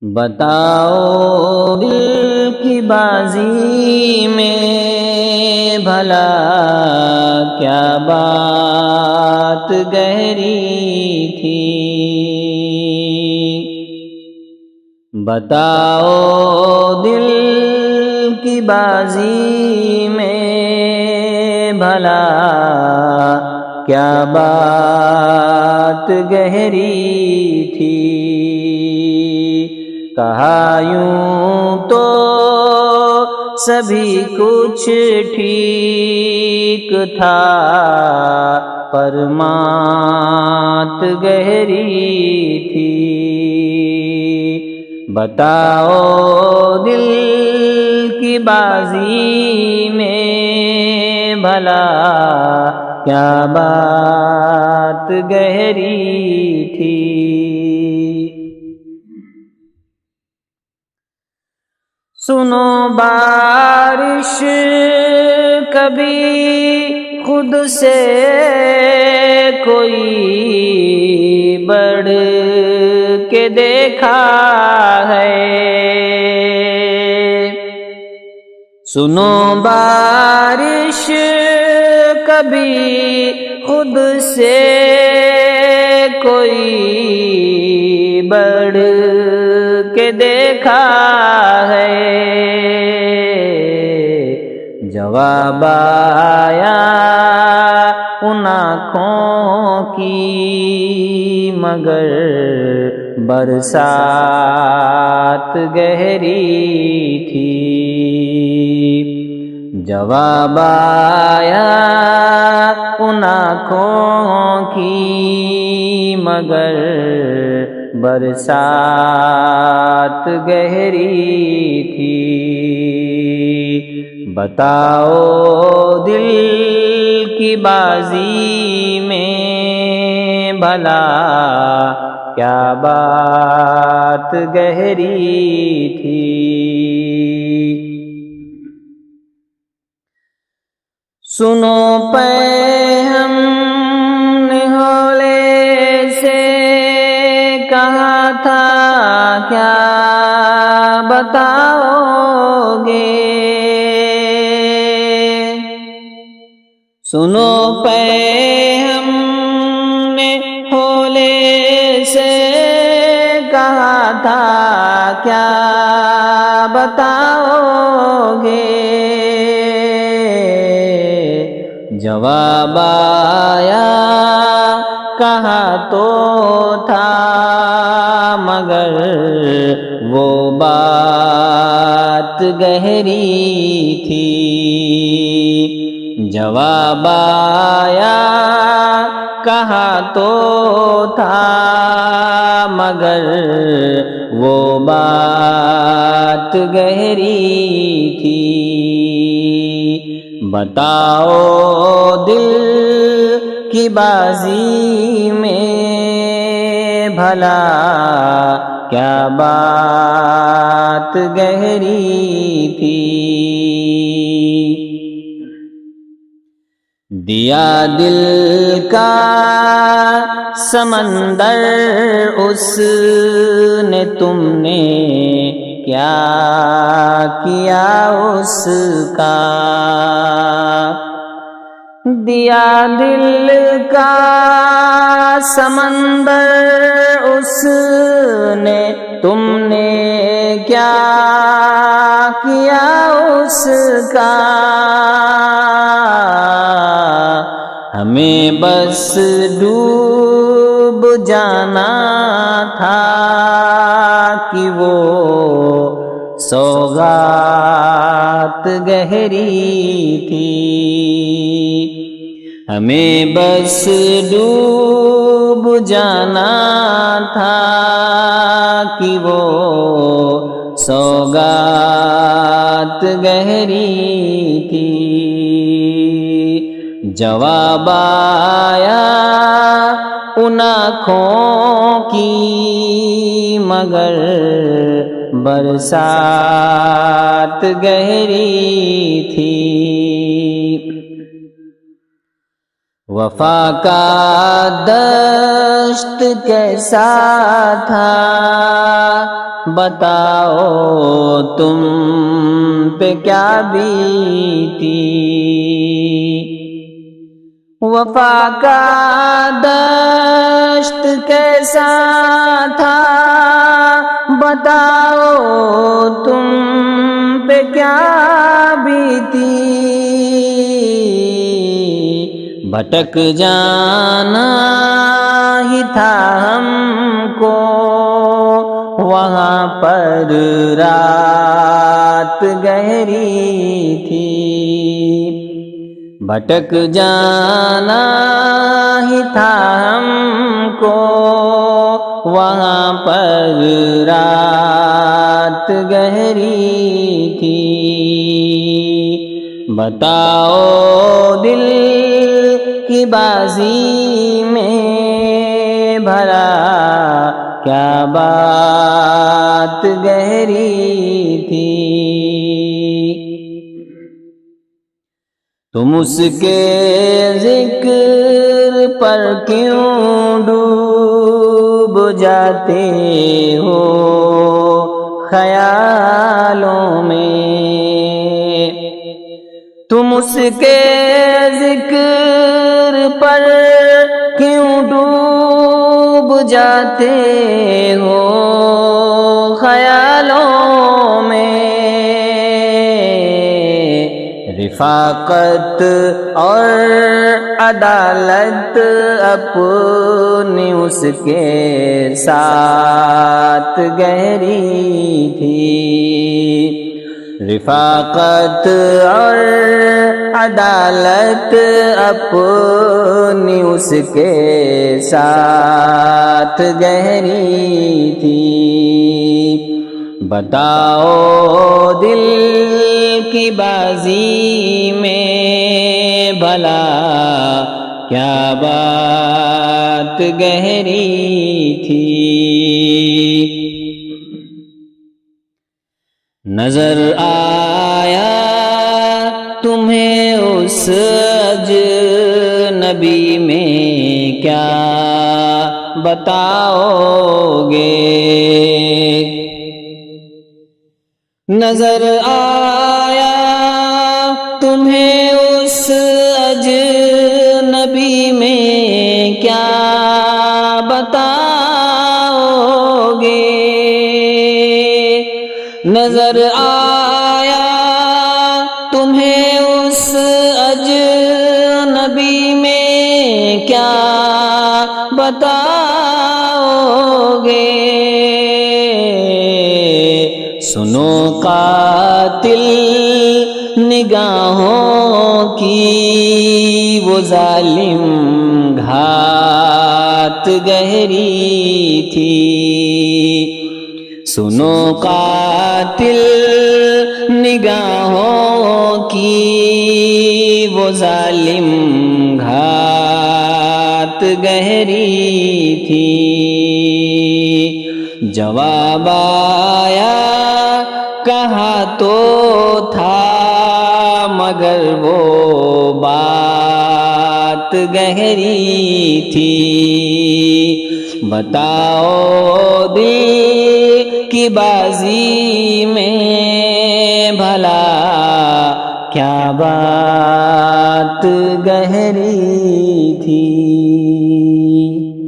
بتاؤ دل کی بازی میں بھلا کیا بات گہری تھی۔ بتاؤ دل کی بازی میں بھلا کیا بات گہری تھی۔ کہا یوں تو سبھی کچھ ٹھیک تھا، پر مات گہری تھی۔ بتاؤ دل کی بازی میں بھلا کیا بات گہری تھی۔ سنو بارش کبھی خود سے کوئی بڑھ کے دیکھا ہے۔ سنو بارش کبھی خود سے کوئی بڑھ کے دیکھا ہے۔ جواب آیا ان آنکھوں کی مگر برسات گہری تھی۔ جواب آیا ان آنکھوں کی مگر برسات گہری تھی۔ بتاؤ دل کی بازی میں بھلا کیا بات گہری تھی۔ سنو پے ہم نے ہولے سے کہا تھا کیا بتاؤ گے۔ سنو پے ہم نے ہولے سے کہا تھا کیا بتاؤ گے۔ جواب آیا کہا تو تھا مگر وہ بات گہری تھی۔ جواب آیا کہا تو تھا مگر وہ بات گہری تھی۔ بتاؤ دل کی بازی میں بھلا کیا بات گہری تھی۔ دیا دل کا سمندر اس نے تم نے کیا کیا اس کا۔ دیا دل کا سمندر اس نے تم نے کیا کیا اس کا۔ ہمیں بس ڈوب جانا تھا کہ وہ سوغات گہری تھی۔ ہمیں بس ڈوب جانا تھا کہ وہ سوغات گہری تھی۔ جواب آیا ان آنکھوں کی مگر برسات گہری تھی۔ وفا کا دشت کیسا تھا بتاؤ تم پہ کیا بیتی، وفا کا دشت کیسا تھا، بتاؤ تم پہ کیا بیتی، بھٹک جانا ہی تھا ہم کو وہاں پر رات گہری تھی، بھٹک جانا ہی تھا ہم کو وہاں پر رات گہری تھی، بتاؤ دل کی بازی میں بھلا کیا بات گہری تھی، تم اس کے ذکر پر کیوں ڈوب جاتے ہو خیالوں میں، تم اس کے ذکر پر کیوں ڈوب جاتے ہو خیالوں میں، رفاقت اور عدالت اپنی اس کے ساتھ گہری تھی، رفاقت اور عدالت اپنی اس کے ساتھ گہری تھی، بتاؤ دل کی بازی میں بھلا کیا بات گہری تھی، نظر آیا تمہیں اس اجنبی میں کیا بتاؤ گے، نظر آیا تمہیں اس اجنبی میں کیا بتاؤ گے، نظر آیا تمہیں اس اجنبی میں کیا بتاؤ گے، سنو قاتل نگاہوں کی وہ ظالم گھات گہری تھی، سنو قاتل نگاہوں کی وہ ظالم گھات گہری تھی، جواب آیا کہا تو تھا مگر وہ بات گہری تھی، بتاؤ دل کی بازی میں بھلا کیا بات گہری تھی۔